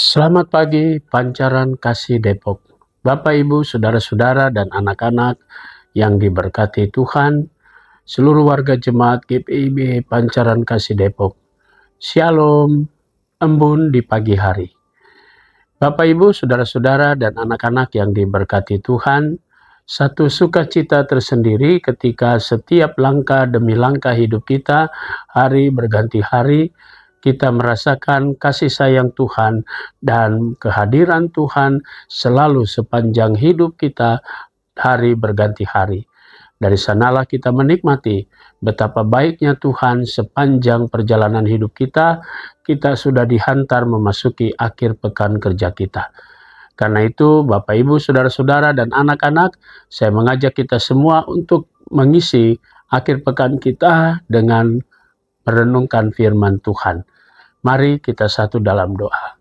Selamat pagi, Pancaran Kasih Depok. Bapak, Ibu, Saudara-saudara, dan anak-anak yang diberkati Tuhan, seluruh warga jemaat GPIB Pancaran Kasih Depok. Shalom, embun di pagi hari. Bapak, Ibu, Saudara-saudara, dan anak-anak yang diberkati Tuhan, satu sukacita tersendiri ketika setiap langkah demi langkah hidup kita, hari berganti hari, kita merasakan kasih sayang Tuhan dan kehadiran Tuhan selalu sepanjang hidup kita, hari berganti hari. Dari sanalah kita menikmati betapa baiknya Tuhan sepanjang perjalanan hidup kita. Kita sudah dihantar memasuki akhir pekan kerja kita. Karena itu, Bapak, Ibu, Saudara-saudara, dan anak-anak, saya mengajak kita semua untuk mengisi akhir pekan kita dengan merenungkan firman Tuhan. Mari kita satu dalam doa.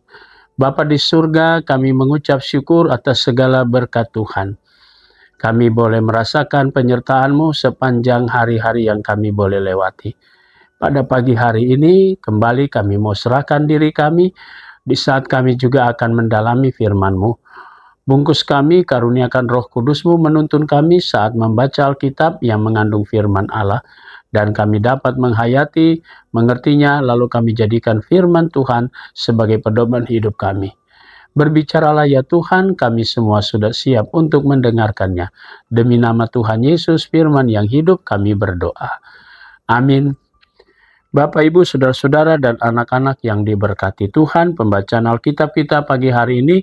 Bapa di surga, kami mengucap syukur atas segala berkat Tuhan. Kami boleh merasakan penyertaan-Mu sepanjang hari-hari yang kami boleh lewati. Pada pagi hari ini, kembali kami mau serahkan diri kami, di saat kami juga akan mendalami firman-Mu. Bungkus kami, karuniakan Roh Kudus-Mu menuntun kami saat membaca Alkitab yang mengandung firman Allah, dan kami dapat menghayati, mengertinya, lalu kami jadikan firman Tuhan sebagai pedoman hidup kami. Berbicaralah ya Tuhan, kami semua sudah siap untuk mendengarkannya. Demi nama Tuhan Yesus, firman yang hidup, kami berdoa. Amin. Bapak, Ibu, Saudara-saudara, dan anak-anak yang diberkati Tuhan, pembacaan Alkitab kita pagi hari ini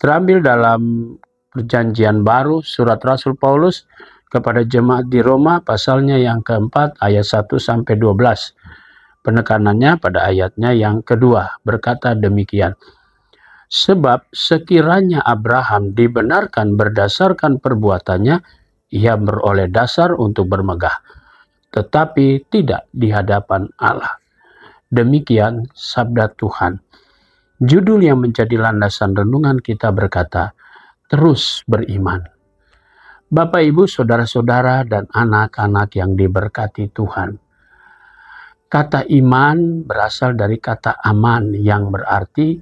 terambil dalam Perjanjian Baru, surat Rasul Paulus kepada jemaat di Roma, pasalnya yang keempat, ayat 1-12. Penekanannya pada ayatnya yang kedua, berkata demikian. Sebab sekiranya Abraham dibenarkan berdasarkan perbuatannya, ia beroleh dasar untuk bermegah, tetapi tidak di hadapan Allah. Demikian sabda Tuhan. Judul yang menjadi landasan renungan kita berkata, terus beriman. Bapak, Ibu, Saudara-saudara, dan anak-anak yang diberkati Tuhan. Kata iman berasal dari kata aman yang berarti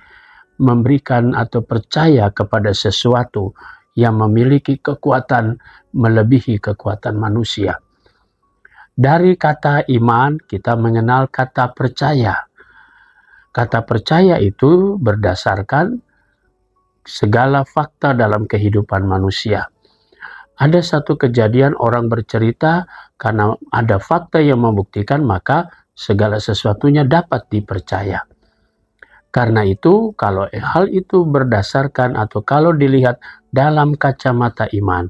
memberikan atau percaya kepada sesuatu yang memiliki kekuatan melebihi kekuatan manusia. Dari kata iman kita mengenal kata percaya. Kata percaya itu berdasarkan segala fakta dalam kehidupan manusia. Ada satu kejadian orang bercerita karena ada fakta yang membuktikan maka segala sesuatunya dapat dipercaya. Karena itu kalau hal itu berdasarkan atau kalau dilihat dalam kacamata iman,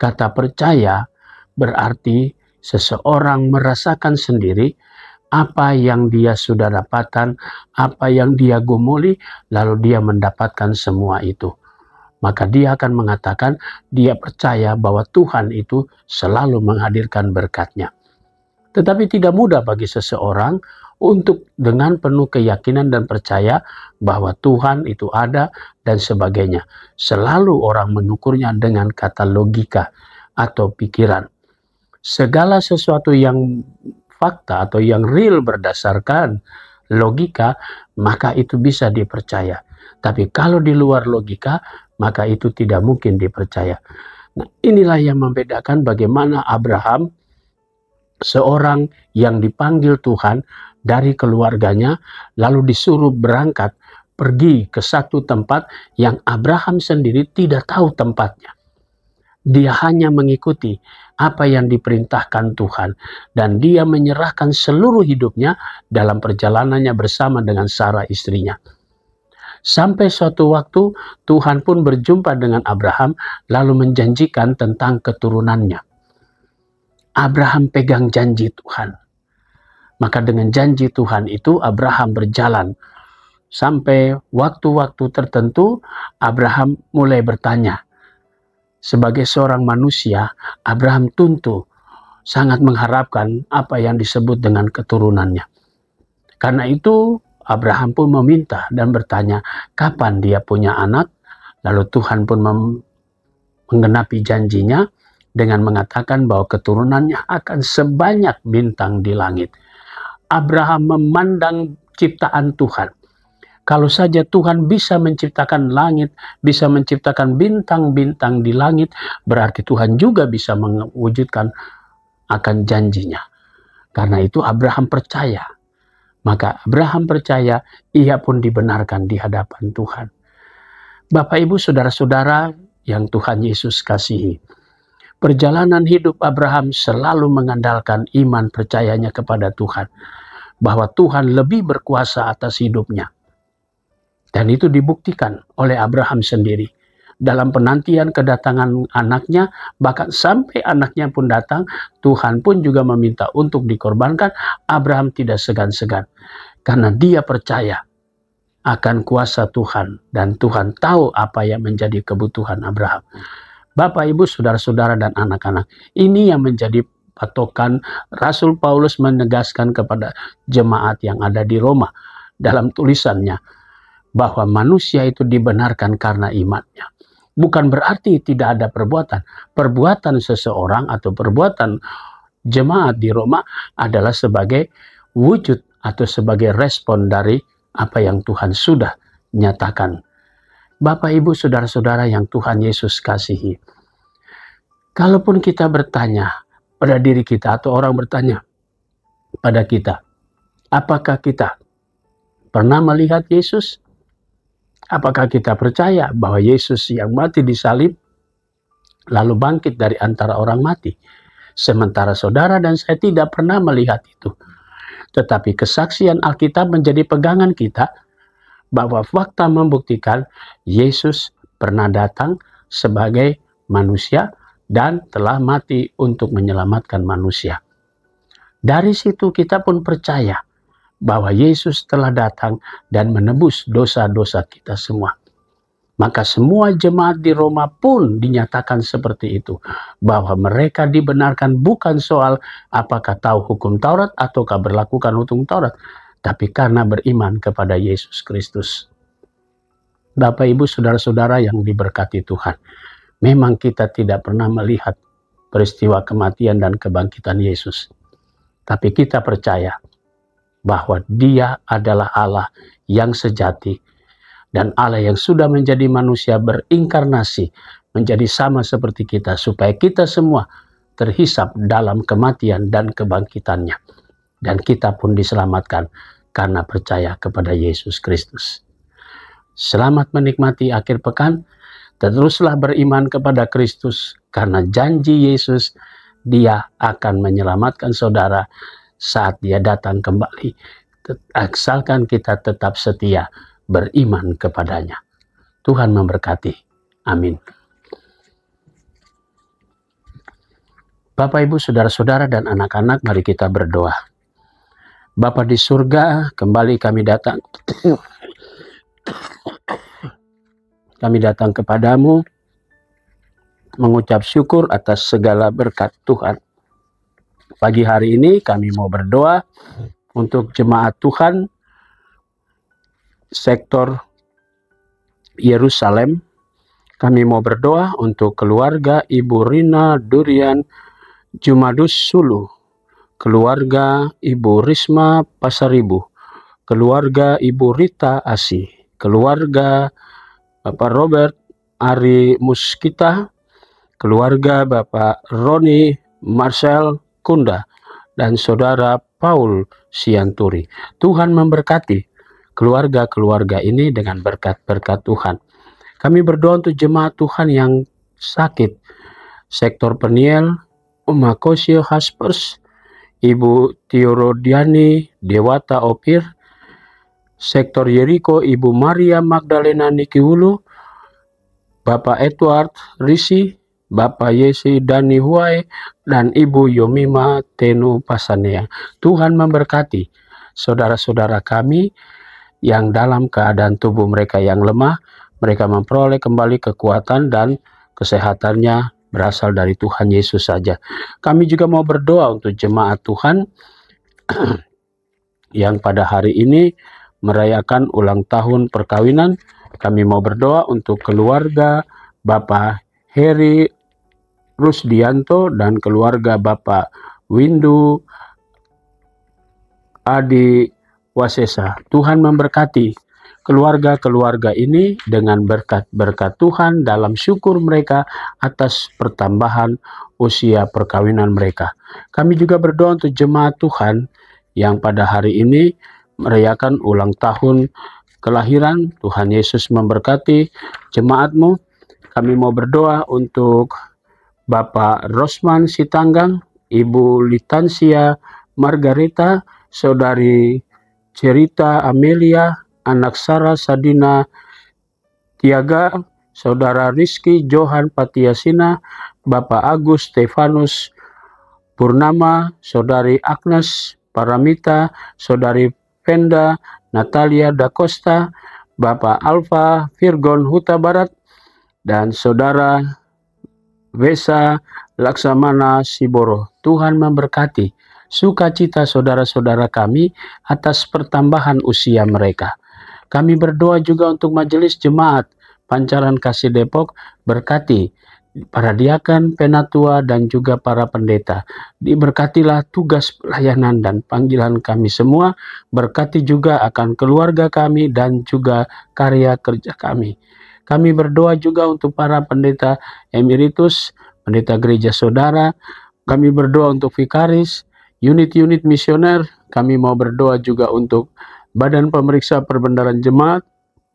kata percaya berarti seseorang merasakan sendiri apa yang dia sudah dapatkan, apa yang dia gumuli, lalu dia mendapatkan semua itu. Maka dia akan mengatakan dia percaya bahwa Tuhan itu selalu menghadirkan berkat-Nya. Tetapi tidak mudah bagi seseorang untuk dengan penuh keyakinan dan percaya bahwa Tuhan itu ada dan sebagainya. Selalu orang menukurnya dengan kata logika atau pikiran. Segala sesuatu yang fakta atau yang real berdasarkan logika, maka itu bisa dipercaya. Tapi kalau di luar logika, maka itu tidak mungkin dipercaya. Nah, inilah yang membedakan bagaimana Abraham, seorang yang dipanggil Tuhan dari keluarganya, lalu disuruh berangkat pergi ke satu tempat yang Abraham sendiri tidak tahu tempatnya. Dia hanya mengikuti apa yang diperintahkan Tuhan, dan dia menyerahkan seluruh hidupnya dalam perjalanannya bersama dengan Sarah istrinya. Sampai suatu waktu Tuhan pun berjumpa dengan Abraham lalu menjanjikan tentang keturunannya. Abraham pegang janji Tuhan. Maka dengan janji Tuhan itu Abraham berjalan. Sampai waktu-waktu tertentu Abraham mulai bertanya. Sebagai seorang manusia, Abraham tentu sangat mengharapkan apa yang disebut dengan keturunannya. Karena itu Abraham pun meminta dan bertanya kapan dia punya anak. Lalu Tuhan pun menggenapi janjinya dengan mengatakan bahwa keturunannya akan sebanyak bintang di langit. Abraham memandang ciptaan Tuhan. Kalau saja Tuhan bisa menciptakan langit, bisa menciptakan bintang-bintang di langit, berarti Tuhan juga bisa mewujudkan akan janjinya. Karena itu Abraham percaya. Maka Abraham percaya, ia pun dibenarkan di hadapan Tuhan. Bapak, Ibu, saudara-saudara yang Tuhan Yesus kasihi, perjalanan hidup Abraham selalu mengandalkan iman percayanya kepada Tuhan, bahwa Tuhan lebih berkuasa atas hidupnya. Dan itu dibuktikan oleh Abraham sendiri. Dalam penantian kedatangan anaknya, bahkan sampai anaknya pun datang, Tuhan pun juga meminta untuk dikorbankan. Abraham tidak segan-segan, karena dia percaya akan kuasa Tuhan, dan Tuhan tahu apa yang menjadi kebutuhan Abraham. Bapak, Ibu, saudara-saudara, dan anak-anak, ini yang menjadi patokan Rasul Paulus menegaskan kepada jemaat yang ada di Roma dalam tulisannya, bahwa manusia itu dibenarkan karena imannya. Bukan berarti tidak ada perbuatan. Perbuatan seseorang atau perbuatan jemaat di Roma adalah sebagai wujud atau sebagai respon dari apa yang Tuhan sudah nyatakan. Bapak, Ibu, saudara-saudara yang Tuhan Yesus kasihi, kalaupun kita bertanya pada diri kita atau orang bertanya pada kita, apakah kita pernah melihat Yesus? Apakah kita percaya bahwa Yesus yang mati di salib lalu bangkit dari antara orang mati? Sementara saudara dan saya tidak pernah melihat itu. Tetapi kesaksian Alkitab menjadi pegangan kita bahwa fakta membuktikan Yesus pernah datang sebagai manusia dan telah mati untuk menyelamatkan manusia. Dari situ kita pun percaya bahwa Yesus telah datang dan menebus dosa-dosa kita semua. Maka semua jemaat di Roma pun dinyatakan seperti itu, bahwa mereka dibenarkan bukan soal apakah tahu hukum Taurat ataukah berlakukan hukum Taurat, tapi karena beriman kepada Yesus Kristus. Bapak, Ibu, saudara-saudara yang diberkati Tuhan, memang kita tidak pernah melihat peristiwa kematian dan kebangkitan Yesus, tapi kita percaya bahwa Dia adalah Allah yang sejati dan Allah yang sudah menjadi manusia berinkarnasi menjadi sama seperti kita, supaya kita semua terhisap dalam kematian dan kebangkitannya, dan kita pun diselamatkan karena percaya kepada Yesus Kristus. Selamat menikmati akhir pekan. Teruslah beriman kepada Kristus, karena janji Yesus, Dia akan menyelamatkan saudara saat Dia datang kembali, asalkan kita tetap setia beriman kepadanya. Tuhan memberkati. Amin. Bapak, Ibu, saudara-saudara, dan anak-anak, mari kita berdoa. Bapa di surga, kembali kami datang. Kami datang kepadamu mengucap syukur atas segala berkat Tuhan. Pagi hari ini kami mau berdoa untuk jemaat Tuhan sektor Yerusalem. Kami mau berdoa untuk keluarga Ibu Rina Durian Jumadus Sulu, keluarga Ibu Risma Pasaribu, keluarga Ibu Rita Asi, keluarga Bapak Robert Ari Muskita, keluarga Bapak Roni Marcel Kunda, dan saudara Paul Sianturi. Tuhan memberkati keluarga-keluarga ini dengan berkat-berkat Tuhan. Kami berdoa untuk jemaat Tuhan yang sakit, sektor Peniel, Umakosio Haspers, Ibu Tiorodiani Dewata Opir, sektor Yeriko Ibu Maria Magdalena Nikiwulu, Bapak Edward Risi, Bapak Yesi Dani Huai, dan Ibu Yomima Tenu Pasanea. Tuhan memberkati saudara-saudara kami yang dalam keadaan tubuh mereka yang lemah, mereka memperoleh kembali kekuatan dan kesehatannya berasal dari Tuhan Yesus saja. Kami juga mau berdoa untuk jemaat Tuhan yang pada hari ini merayakan ulang tahun perkawinan. Kami mau berdoa untuk keluarga Bapak Heri Rusdianto dan keluarga Bapak Windu Adi Wasesa. Tuhan memberkati keluarga-keluarga ini dengan berkat-berkat Tuhan dalam syukur mereka atas pertambahan usia perkawinan mereka. Kami juga berdoa untuk jemaat Tuhan yang pada hari ini merayakan ulang tahun kelahiran. Tuhan Yesus memberkati jemaatmu. Kami mau berdoa untuk Bapak Rosman Sitanggang, Ibu Litansia Margareta, Saudari Cerita Amelia, anak Sarah Sadina Tiaga, Saudara Rizky Johan Patiasina, Bapak Agus Stefanus Purnama, Saudari Agnes Paramita, Saudari Penda Natalia Da Costa, Bapak Alfa Virgon Huta Barat, dan Saudara Vesa Laksamana Siboro. Tuhan memberkati sukacita saudara-saudara kami atas pertambahan usia mereka. Kami berdoa juga untuk majelis jemaat Pancaran Kasih Depok, berkati para diakan, penatua, dan juga para pendeta. Diberkatilah tugas pelayanan dan panggilan kami semua. Berkati juga akan keluarga kami dan juga karya kerja kami. Kami berdoa juga untuk para pendeta emeritus, pendeta gereja saudara. Kami berdoa untuk vikaris, unit-unit misioner. Kami mau berdoa juga untuk badan pemeriksa perbendaharaan jemaat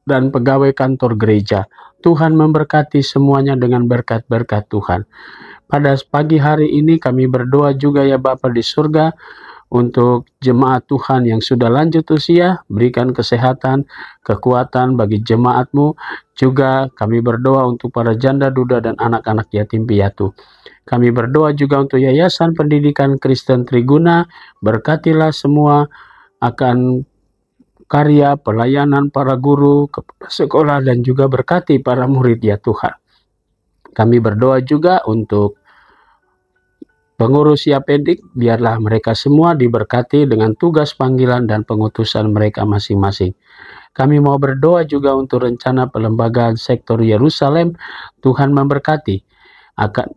dan pegawai kantor gereja. Tuhan memberkati semuanya dengan berkat-berkat Tuhan. Pada pagi hari ini kami berdoa juga ya Bapa di surga, untuk jemaat Tuhan yang sudah lanjut usia, berikan kesehatan, kekuatan bagi jemaatmu. Juga kami berdoa untuk para janda, duda, dan anak-anak yatim piatu. Kami berdoa juga untuk Yayasan Pendidikan Kristen Triguna, berkatilah semua akan karya pelayanan para guru, kepala sekolah, dan juga berkati para murid ya Tuhan. Kami berdoa juga untuk pengurus Yapedik, biarlah mereka semua diberkati dengan tugas panggilan dan pengutusan mereka masing-masing. Kami mau berdoa juga untuk rencana pelembagaan sektor Yerusalem. Tuhan memberkati akan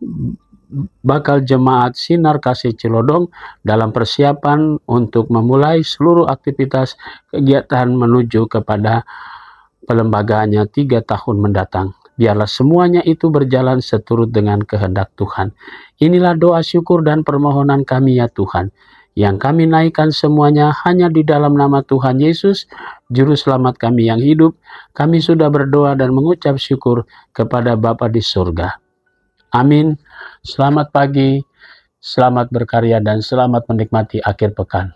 bakal jemaat Sinar Kasih Cilodong dalam persiapan untuk memulai seluruh aktivitas kegiatan menuju kepada pelembagaannya 3 tahun mendatang. Biarlah semuanya itu berjalan seturut dengan kehendak Tuhan. Inilah doa syukur dan permohonan kami ya Tuhan, yang kami naikkan semuanya hanya di dalam nama Tuhan Yesus, Juru Selamat kami yang hidup. Kami sudah berdoa dan mengucap syukur kepada Bapa di surga. Amin. Selamat pagi, selamat berkarya, dan selamat menikmati akhir pekan.